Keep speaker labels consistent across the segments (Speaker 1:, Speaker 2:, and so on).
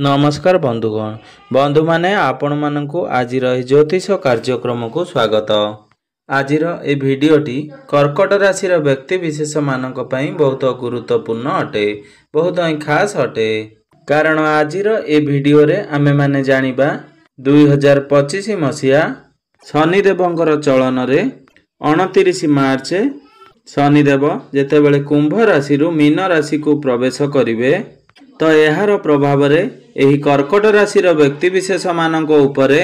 Speaker 1: नमस्कार बंधुगण बंधु माने आपण मानकु आजिर ज्योतिष कार्यक्रम को स्वागत। आजिर ए भिडियोटी कर्कट राशि व्यक्ति विशेष मानक पई बहुत गुरुत्वपूर्ण अटे, बहुत खास अटे। कारण आजिर ए भिडियो रे आमे माने जानिबा 2025 मसिया शनिदेवंकर चलन रे 29 मार्च शनिदेव जेतेबेले कुंभ राशि रु मीन राशि को प्रवेश करिवे तो यार प्रभाव रे एही कर्कट राशि व्यक्ति विशेष मानक उपरे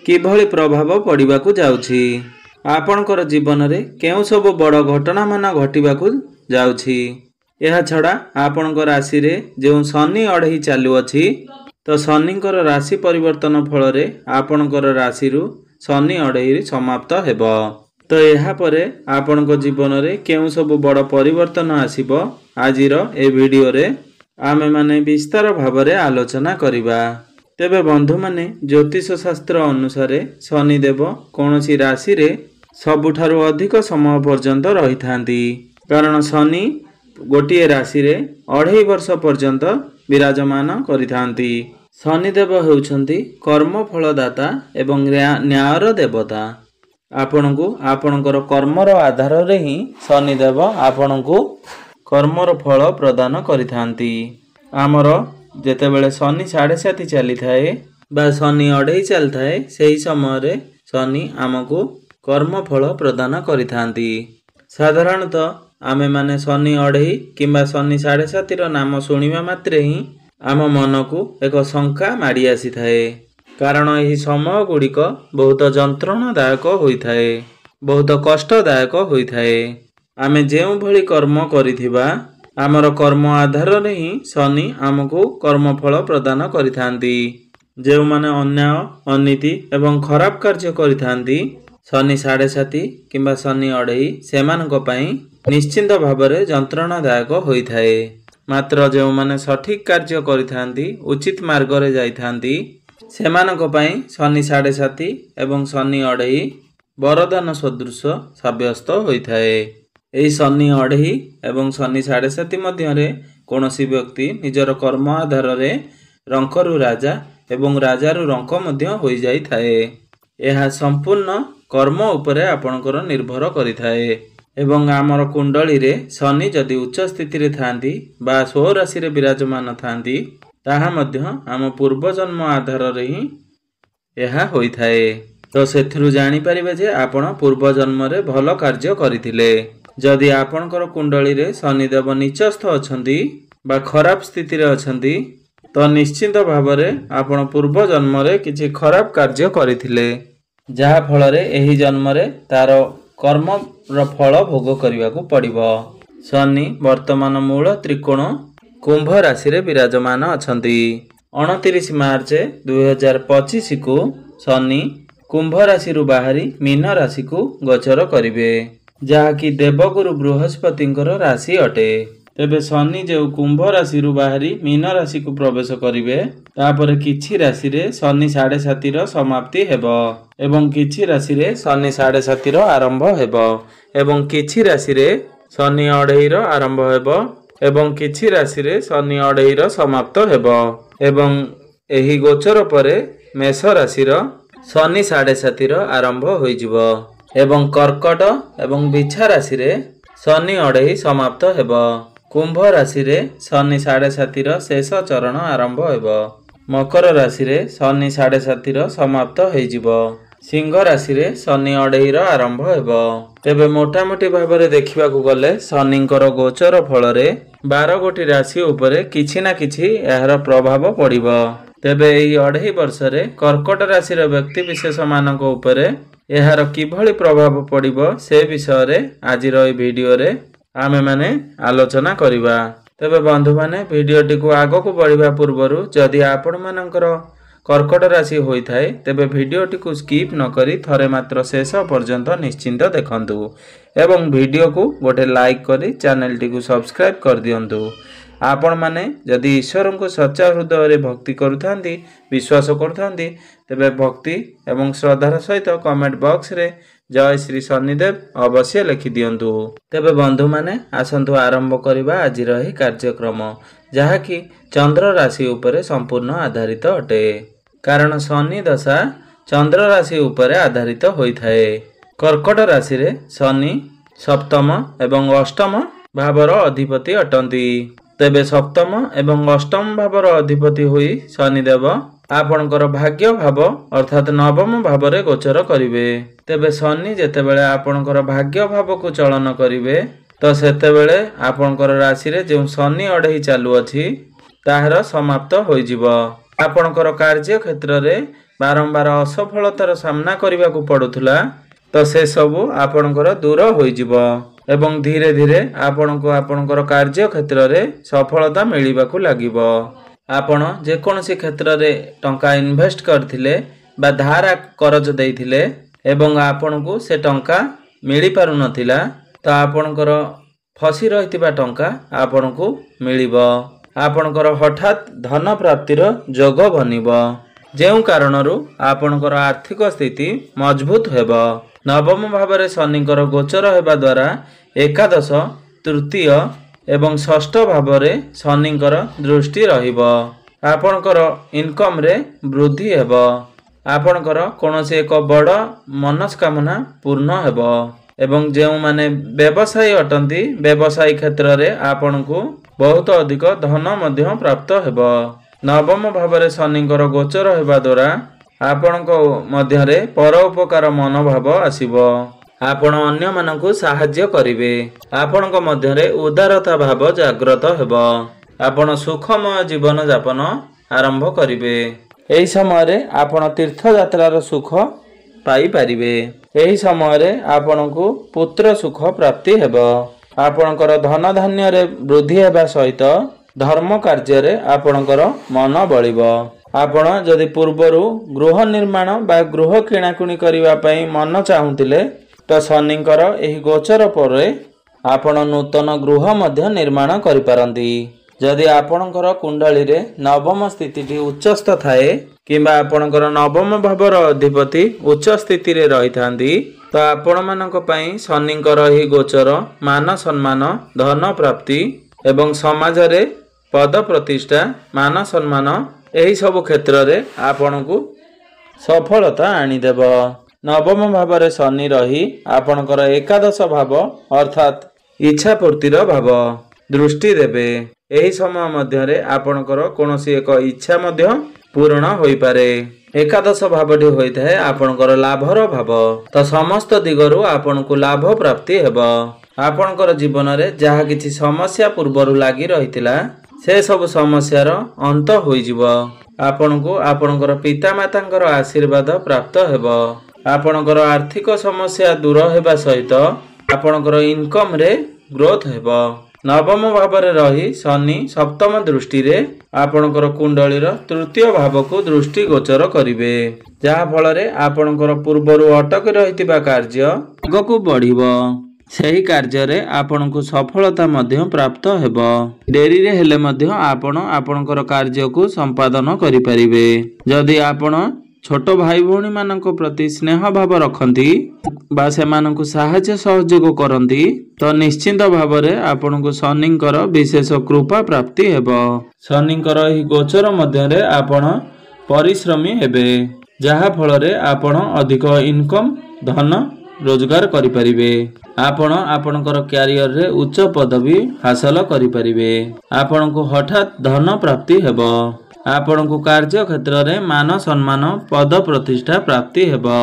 Speaker 1: किभली प्रभाव पड़िबाकू जाउछि, आपणकर जीवन रे केउ सब बड़ घटना मान घटिबाकू जाउछि। एहा छडा आपणकर राशि रे जो शनि अढ़ई चालू अछि तो शनिकर राशि परिवर्तन फल रे आपणकर राशि रु शनि अढ़ई समाप्त हेबो। तो एहा परे आपणक जीवन रे केउ सब बड़ परिवर्तन आसीबो आजिर ए वीडियो रे आमे माने विस्तार भावरे आलोचना करिबा। तेबे बंधु माने ज्योतिष शास्त्र अनुसार शनिदेव कोनोसी राशि रे सबुठारु अधिक समय पर्यंत रही थांती, कारण शनि गोटिए राशि रे 2.5 वर्ष पर्यंत विराजमान करिथांती। शनिदेव हेउछंती कर्म फलदाता एवं न्यायर देवता। आपनकु आपनकर कर्मर आधार रे ही शनिदेव आपनकु कर्मर फल प्रदान करिथांती। आमर जेतेबेले शनि 7.5 चली थाए बा शनि अढ़ई चल थाए सेही समय रे शनि आमको कर्म फल प्रदान करिथांती। साधारणतः आमे माने शनि अढ़ई किंबा शनि 7.5 रो नाम सुनिबा मात्रे ही आम मन को एक शंका माड़ी आसी थाए, कारण एही समय गुड़िक बहुत जंत्रणादायक होई थाए, बहुत कष्टदायक होई थाए। आमे जेउ भली कर्म करिथिबा आमर कर्म आधार रे ही शनि आमको कर्मफल प्रदान करिथांती। जेउ माने अन्याय अनीति एवं खराब कार्य करिथांती शनि 7.5 किंबा शनि अढ़ई सेमानक पई निश्चिंत भावरे जंत्रणादायक होई थाए। मात्र जेउ माने सठिक कार्य करिथांती उचित मार्ग रे जाइथांती सेमानक पई शनि 7.5 एवं शनि अढ़ई वरदान सदृश साब्यस्त होई थाए। एही शनि अढ़ई एवं शनि 7.5 मध्य रे कोनोसी व्यक्ति निजर कर्म आधार रे रंकरु राजा एवं राजारु रंक मध्य होई जाई थाए। एहा संपूर्ण कर्म उपरे आपणकर निर्भर करि थाए एवं आमर कुंडली रे शनि जदि उच्च स्थिति रे थांती बा स्व राशि रे विराजमान थांती ताहा मध्य आम पूर्व जन्म आधार रे ही एहा होई थाए। तो सेथिरु जानि परिबे जे आपण पूर्व जन्म रे भल कार्य करिथिले। जदि आपणकर कुंडली रे शनिदेव नीचस्थ अछंती बा खराब स्थिति रे अछंती तो निश्चित भावरे आपण पूर्व जन्म रे किछि खराब कार्य करिथिले, जहा फल रे एही जन्म रे तार कर्म र फल भोग करिवाकू पड़िबो। शनि वर्तमान मूल त्रिकोण कुंभ राशि रे विराजमान अछंती। 29 मार्च 2025 को शनि कुंभ राशि रु बाहरी मीन राशि को गोचर करिवे, जहा कि देवगुरु बृहस्पतिंकर राशि अटे। तेबे शनि जो कुंभ राशि रु बाहरी मीन राशि को प्रवेश करिवे तापर किछि राशि रे शनि 7.5 रो समाप्ति हेबो एवं किछि राशि रे शनि 7.5 रो आरंभ हेबो एवं किछि राशि रे शनि अढ़ई रो आरंभ हेबो एवं किछि राशि रे शनि अढ़ई रो समाप्त हेबो एवं एही गोचर परे मेष राशि रो शनि 7.5 रो आरंभ होई जिवो एवं कर्कट एवं बिछा राशि रे शनि अढ़ई समाप्त हेबो। कुंभ राशि रे शनि 7.5 रो शेष चरण आरंभ हेबो। मकर राशि रे शनि 7.5 रो समाप्त होई जिवो। सिंह राशि रे शनि अढ़ई रो आरंभ हेबो। तेबे मोटामोटी भाबरे देखिबाकू गले शनिंकर गोचर फल रे 12 गोटी राशि उपरे किछि ना किछि एहार प्रभाव पड़िबो। तेबे एही 2.5 वर्ष रे कर्कट राशि रो व्यक्ति विशेष मानक उपरे एहार किभली प्रभाव पड़िबो से विषय रे आजिर ए वीडियो रे आमे माने आलोचना करिबा। तेबे बंधु माने वीडियोटी को आगो को बढ़िबा पूर्वरु जदि आपण मानकर कर्कट राशि होई थाए तेबे वीडियोटी को स्किप न करी थरे मात्र शेष पर्यंत निश्चिंत देखंतु एवं वीडियो को गोटे लाइक करी चैनल टी को सब्सक्राइब कर दियंतु। आपण माने जदि ईश्वर को सच्चा हृदय रे भक्ति करुथांती विश्वास करुथांती तेबे भक्ति एवं श्रद्धार सहित कमेंट बॉक्स रे जय श्री शनिदेव अवश्य लिखि दियंतु। तेबे बंधु माने आसंतु आरंभ करिबा आज रही कार्यक्रम जहाँकि चंद्र राशि उपरे संपूर्ण आधारित अटे। कारण शनि दशा चंद्र राशि उपरे आधारित होइथाए। कर्कट राशि रे शनि सप्तम एवं अष्टम भावर अधिपति अटंती। तेबे सप्तम एवं अष्टम भावर अधिपति होई शनिदेव आपणकर भाग्य भाव अर्थात नवम भावरे गोचर करिवे। तेबे शनि जेतेबेले आपणकर भाग्य भाव को चलन करिवे तो सेतेबेले आपणकर राशि रे जो शनि अढ़ई चालू अछि ताहार समाप्त होई जिवो। आपणकर कार्य क्षेत्र रे बारंबार असफलतार सामना करिवा को पडुथुला तो से सबु आपणकर दूर होई जिवो एवं धीरे धीरे आपणको आपणकर कार्य क्षेत्र रे सफलता मिलिबा को लागिवो। आपण जे कोनोसी क्षेत्र रे टंका इन्वेस्ट करथिले बा धार करज देइथिले एवं आपणको से टंका मिली पारु नथिला तो आपणकर फसी रहितिबा टंका आपणको मिलिबो। आपणकर हठात धन प्राप्तिर जोग बनिबो जेउ कारणरू आपणकर आर्थिक स्थिति मजबूत हेबो। नवम भावरे शनिकर गोचर हेबा द्वारा एकादश तृतीय एवं षष्ठ भावरे शनिकर दृष्टि रहिबो। आपणकर इनकम रे वृद्धि हेबो। आपणकर कोनोसी एक बड़ मनस्कामना पूर्ण हेबो एवं जेउ माने व्यवसायी अटंती व्यवसायी क्षेत्र रे आपणको बहुत अधिक धन मध्य प्राप्त हेबो। नवम भावरे शनिकर गोचर हेबा द्वारा आपणको मध्यरे परोपकार मनोभाव आसीबो। आपण अन्य मानकु साहाय्य करिवे। आपणको मध्यरे उदारता भाव जागृत हेबो। आपण सुखमय जीवन यापन आरंभ करिवे। एही समय रे आपण तीर्थ यात्रार सुख पाई परिवे। एही समय रे आपणको पुत्र सुख प्राप्ति हेबो। आपणकर धन धान्य रे वृद्धि हेबा सहित धर्म कार्य रे आपणकर मन बळिबो। आपण जदि पूर्वरु गृह निर्माण बा गृह किणाकुणी करिवा पई मन चाहुतिले तो शनिकर एही गोचर परे आपण नूतन गृह मध्य निर्माण करि पारंती। जदि आपणकर कुंडली रे नवम स्थिति उच्चस्थ थाए किंबा आपणकर नवम भावर अधिपति उच्च स्थिति रे रहिथांती तो आपण मानक पई शनिकर एही गोचर मान सम्मान धन प्राप्ति एवं समाज रे पद प्रतिष्ठा मान सम्मान एही सब क्षेत्र रे आपणको सफलता आनी देबो। नवम भावरे शनि रही आपणकर एकादश भाव अर्थात इच्छा पूर्तिर भाव दृष्टि देबे। एही समय मध्यरे आपणकर कोनोसी एक इच्छा मध्य पूर्ण होई पारे। एकादश भावटी होइथाय आपणकर लाभर भाव तो समस्त दिगरु आपणको लाभ प्राप्ति हेबो। आपणकर जीवन रे जहा किछि समस्या पूर्वरु लागि रहितिला से सब समस्यार अंत होई जिवो। आपणको आपणकर पिता मातांकर आशीर्वाद प्राप्त हेबो। आपणकर आर्थिक समस्या दूर हेबा सहित आपणकर इनकम रे ग्रोथ हेबो। नवम भावरे रही शनि सप्तम दृष्टि रे आपणकर कुंडलीर तृतीय भाव को दृष्टि गोचर करिवे जहा फल रे आपणकर पूर्वरु अटक रहितिबा कार्य आगकु बढ़िबो। सेही कार्य रे आपणको सफलता मध्य प्राप्त हेबो। डेरी रे हेले मध्य आपण आपणकर कार्य को संपादन करि परिबे। जदि आपण छोट भाई भौणी मानक प्रति स्नेह भाव रखंती बा सेमानकु साहाय्य सहयोग करंती तो निश्चिंत भावरे आपणको शनिकर विशेष कृपा प्राप्ति हेबो। शनिकर एही गोचर मध्यरे आपण परिश्रमी हेबे जहा फल रे आपण अधिक इनकम धन रोजगार करि परिबे। आपण आपणकर कैरियर रे उच्च पदवी हासिल करि परिबे। आपणको हठात धन प्राप्ति हेबो। आपणको कार्य क्षेत्र रे मान सम्मान पद प्रतिष्ठा प्राप्ति हेबो।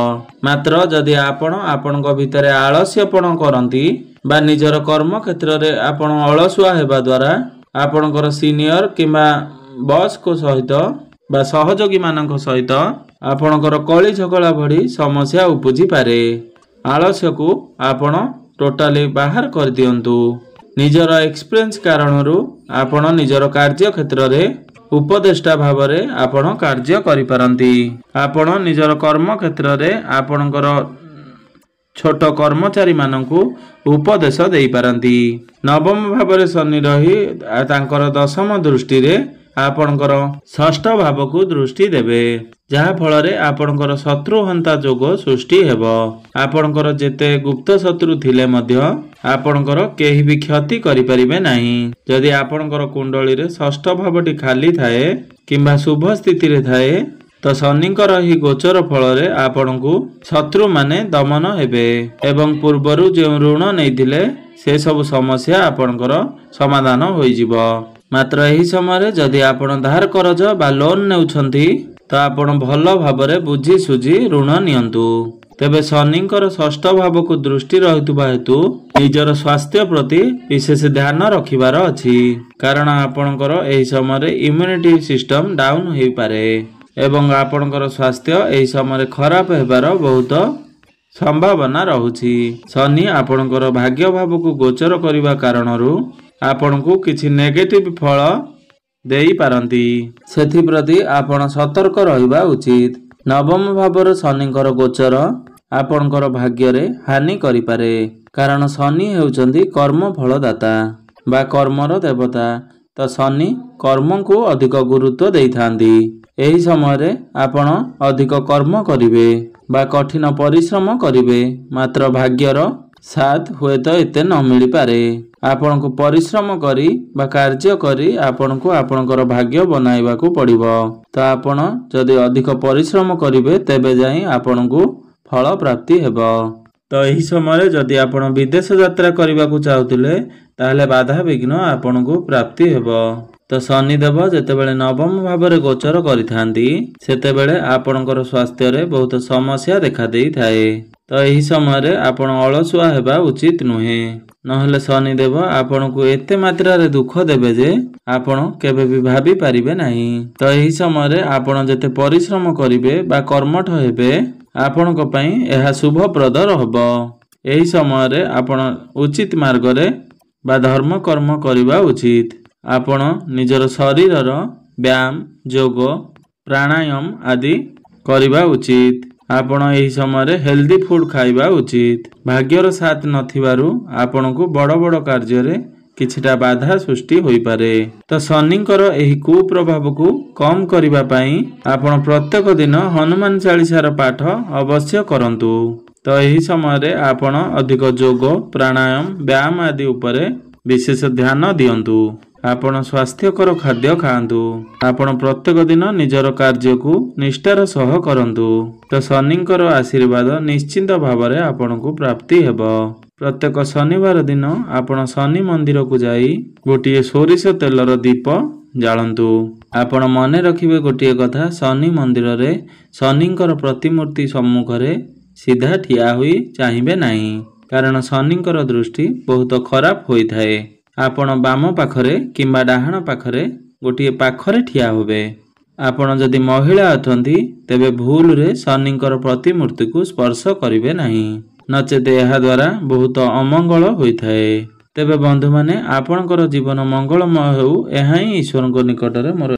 Speaker 1: मात्र जदि आपण आपणको भितरे आलस्यपण करंती बा निजर कर्म क्षेत्र रे आपण अलसुआ हेबा द्वारा आपणकर सीनियर किंबा बॉस को सहित बा सहयोगी मानक सहित आपणकर कली झगड़ा भड़ी समस्या उपजी पारे। आलस्य को आपण टोटाली बाहर कर दियंतु। निजर एक्सपीरियंस कारणरू आपण निजर कार्य क्षेत्र रे उपदेष्टा भावरे आपण कार्य करि पारंती। आपण निजर कर्म क्षेत्र रे आपणकर छोट कर्मचारी मानकु उपदेश देई पारंती। नवम भावरे शनि रही तांकर दशम दृष्टि रे ଆପଣଙ୍କର ଷଷ୍ଠ ଭାବକୁ ଦୃଷ୍ଟି ଦେବେ, ଯାହା ଫଳରେ ଆପଣଙ୍କର ଶତ୍ରୁ ହନ୍ତା ଯୋଗ ସୃଷ୍ଟି ହେବ। ଆପଣଙ୍କର ଯେତେ ଗୁପ୍ତ ଶତ୍ରୁ ଥିଲେ ମଧ୍ୟ ଆପଣଙ୍କର କେହି ବି କ୍ଷତି କରିପାରିବେ ନାହିଁ। ଯଦି ଆପଣଙ୍କର କୁଣ୍ଡଳୀରେ ଷଷ୍ଠ ଭାବଟି ଖାଲି ଥାଏ କିମ୍ବା ଶୁଭ ସ୍ଥିତିରେ ଥାଏ ତ ଶନିଙ୍କର ଏହି ଗୋଚର ଫଳରେ ଆପଣଙ୍କୁ ଶତ୍ରୁମାନେ ଦମନ ହେବେ ଏବଂ ପୂର୍ବରୁ ଯେଉଁ ଋଣ ନେଇଥିଲେ ସେ ସବୁ ସମସ୍ୟା ଆପଣଙ୍କର ସମାଧାନ ହୋଇଯିବ। ମାତ୍ର ଏହି ସମୟରେ ଯଦି ଆପଣ ଧାର କରଜ ବା ଲୋନ୍ ନେଉଛନ୍ତି ତ ଆପଣ ଭଲ ଭାବରେ ବୁଝି ସୁଝି ଋଣ ନିଅନ୍ତୁ। ତେବେ ଶନିଙ୍କର ଷଷ୍ଠ ଭାବକୁ ଦୃଷ୍ଟି ରହିଥିବା ହେତୁ ନିଜର ସ୍ୱାସ୍ଥ୍ୟ ପ୍ରତି ବିଶେଷ ଧ୍ୟାନ ରଖିବାର ଅଛି, କାରଣ ଆପଣଙ୍କର ଏହି ସମୟରେ ଇମ୍ୟୁନିଟି ସିଷ୍ଟମ ଡାଉନ ହୋଇପାରେ ଏବଂ ଆପଣଙ୍କର ସ୍ୱାସ୍ଥ୍ୟ ଏହି ସମୟରେ ଖରାପ ହେବାର ବହୁତ ସମ୍ଭାବନା ରହୁଛି। ଶନି ଆପଣଙ୍କର ଭାଗ୍ୟ ଭାବକୁ ଗୋଚର କରିବା କାରଣରୁ ଆପଣଙ୍କୁ କିଛି ନେଗେଟିଭ ଫଳ ଦେଇପାରନ୍ତି, ସେଥିପ୍ରତି ଆପଣ ସତର୍କ ରହିବା ଉଚିତ। ନବମ ଭାବରେ ଶନିଙ୍କର ଗୋଚର ଆପଣଙ୍କର ଭାଗ୍ୟରେ ହାନି କରିପାରେ, କାରଣ ଶନି ହେଉଛନ୍ତି କର୍ମ ଫଳଦାତା ବା କର୍ମର ଦେବତା। ତ ଶନି କର୍ମକୁ ଅଧିକ ଗୁରୁତ୍ୱ ଦେଇଥାନ୍ତି। ଏହି ସମୟରେ ଆପଣ ଅଧିକ କର୍ମ କରିବେ ବା କଠିନ ପରିଶ୍ରମ କରିବେ, ମାତ୍ର ଭାଗ୍ୟର ସାଥ ହୁଏତ ଏତେ ନ ମିଳିପାରେ। ଆପଣଙ୍କୁ ପରିଶ୍ରମ କରି ବା କାର୍ଯ୍ୟ କରି ଆପଣଙ୍କୁ ଆପଣଙ୍କର ଭାଗ୍ୟ ବନାଇବାକୁ ପଡ଼ିବ। ତ ଆପଣ ଯଦି ଅଧିକ ପରିଶ୍ରମ କରିବେ ତେବେ ଯାଇ ଆପଣଙ୍କୁ ଫଳ ପ୍ରାପ୍ତି ହେବ। ତ ଏହି ସମୟରେ ଯଦି ଆପଣ ବିଦେଶ ଯାତ୍ରା କରିବାକୁ ଚାହୁଁଥିଲେ ତାହେଲେ ବାଧାବିଘ୍ନ ଆପଣଙ୍କୁ ପ୍ରାପ୍ତି ହେବ। ତ ଶନିଦେବ ଯେତେବେଳେ ନବମ ଭାବରେ ଗୋଚର କରିଥାନ୍ତି ସେତେବେଳେ ଆପଣଙ୍କର ସ୍ୱାସ୍ଥ୍ୟରେ ବହୁତ ସମସ୍ୟା ଦେଖା ଦେଇଥାଏ। ତ ଏହି ସମୟରେ ଆପଣ ଅଳସୁଆ ହେବା ଉଚିତ ନୁହେଁ, ନହେଲେ ଶନିଦେବ ଆପଣଙ୍କୁ ଏତେ ମାତ୍ରାରେ ଦୁଃଖ ଦେବେ ଯେ ଆପଣ କେବେ ବି ଭାବି ପାରିବେ ନାହିଁ। ତ ଏହି ସମୟରେ ଆପଣ ଯେତେ ପରିଶ୍ରମ କରିବେ ବା କର୍ମଠ ହେବେ ଆପଣଙ୍କ ପାଇଁ ଏହା ଶୁଭପ୍ରଦ ହେବ। ଏହି ସମୟରେ ଆପଣ ଉଚିତ ମାର୍ଗରେ ବା ଧର୍ମ କର୍ମ କରିବା ଉଚିତ। ଆପଣ ନିଜର ଶରୀରର ବ୍ୟାୟାମ, ଯୋଗ, ପ୍ରାଣାୟାମ ଆଦି କରିବା ଉଚିତ। ଆପଣ ଏହି ସମୟରେ ହେଲ୍ଦି ଫୁଡ୍ ଖାଇବା ଉଚିତ। ଭାଗ୍ୟର ସାଥ ନଥିବାରୁ ଆପଣଙ୍କୁ ବଡ଼ ବଡ଼ କାର୍ଯ୍ୟରେ କିଛିଟା ବାଧା ସୃଷ୍ଟି ହୋଇପାରେ। ତ ଶନିଙ୍କର ଏହି କୁପ୍ରଭାବକୁ କମ୍ କରିବା ପାଇଁ ଆପଣ ପ୍ରତ୍ୟେକ ଦିନ ହନୁମାନ ଚାଳିଶାର ପାଠ ଅବଶ୍ୟ କରନ୍ତୁ। ତ ଏହି ସମୟରେ ଆପଣ ଅଧିକ ଯୋଗ, ପ୍ରାଣାୟାମ, ବ୍ୟାୟାମ ଆଦି ଉପରେ ବିଶେଷ ଧ୍ୟାନ ଦିଅନ୍ତୁ। ଆପଣ ସ୍ୱାସ୍ଥ୍ୟକର ଖାଦ୍ୟ ଖାଆନ୍ତୁ। ଆପଣ ପ୍ରତ୍ୟେକ ଦିନ ନିଜର କାର୍ଯ୍ୟକୁ ନିଷ୍ଠାର ସହ କରନ୍ତୁ। ତ ଶନିଙ୍କର ଆଶୀର୍ବାଦ ନିଶ୍ଚିନ୍ତ ଭାବରେ ଆପଣଙ୍କୁ ପ୍ରାପ୍ତି ହେବ। ପ୍ରତ୍ୟେକ ଶନିବାର ଦିନ ଆପଣ ଶନି ମନ୍ଦିରକୁ ଯାଇ ଗୋଟିଏ ସୋରିଷ ତେଲର ଦୀପ ଜାଳନ୍ତୁ। ଆପଣ ମନେ ରଖିବେ ଗୋଟିଏ କଥା, ଶନି ମନ୍ଦିରରେ ଶନିଙ୍କର ପ୍ରତିମୂର୍ତ୍ତି ସମ୍ମୁଖରେ ସିଧା ଠିଆ ହୋଇ ଚାହିଁବେ ନାହିଁ, କାରଣ ଶନିଙ୍କର ଦୃଷ୍ଟି ବହୁତ ଖରାପ ହୋଇଥାଏ। ଆପଣ ବାମ ପାଖରେ କିମ୍ବା ଡାହାଣ ପାଖରେ ଗୋଟିଏ ପାଖରେ ଠିଆ ହେବେ। ଆପଣ ଯଦି ମହିଳା ଅଟନ୍ତି ତେବେ ଭୁଲରେ ଶନିଙ୍କର ପ୍ରତିମୂର୍ତ୍ତିକୁ ସ୍ପର୍ଶ କରିବେ ନାହିଁ, ନଚେତ ଏହା ଦ୍ୱାରା ବହୁତ ଅମଙ୍ଗଳ ହୋଇଥାଏ। ତେବେ ବନ୍ଧୁମାନେ ଆପଣଙ୍କର ଜୀବନ ମଙ୍ଗଳମୟ ହେଉ, ଏହା ହିଁ ଈଶ୍ୱରଙ୍କ ନିକଟରେ ମୋର